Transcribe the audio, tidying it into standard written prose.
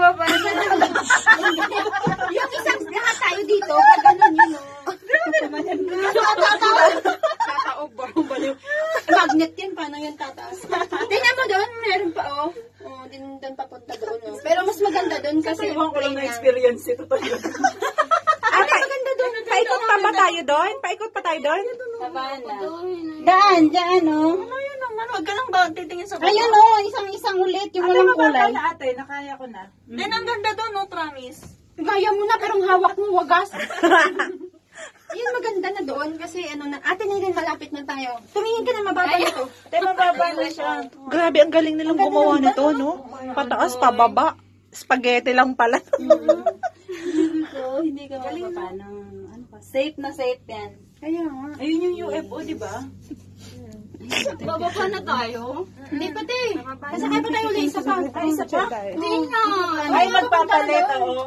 bababa na siya. Yung isang lahat tayo dito, gano'n yun, no? Tataob ba? Magnet yan, paano yan tataas? Tingnan mo doon, meron pa, oh. Oh, din doon papunta doon, oh. Pero mas maganda doon kasi Iwan ko lang na experience ito to. maganda doon. Paikot pa ba tayo doon? Paikot pa tayo doon? Daan, dyan, oh. Ano yun naman? Huwag ka lang ba titingin sa baba? Ayun, oh, isang ulit, yung walang kulay. na ate, nakaya ko na. Then, ang ganda doon, no, promise. Gaya mo na, pero ang hawak mo, wagas. Yun, maganda na doon kasi ano na, ate Nilin, malapit na tayo. Tumingin ka na, mababa na to. Tayo mababa na siya. Grabe, ang galing nilang gumawa nito, no? Pataas, pababa. Spaghetti lang pala. Hindi ka mababa ng, ano pa, safe na safe yan. Kaya nga. Ayun yung UFO, di ba? Bababa na tayo? Hindi pati. Kasakay pa tayo ulit, isa pa. Ay, isa pa. Hindi na. Ay, magpapalit, oo.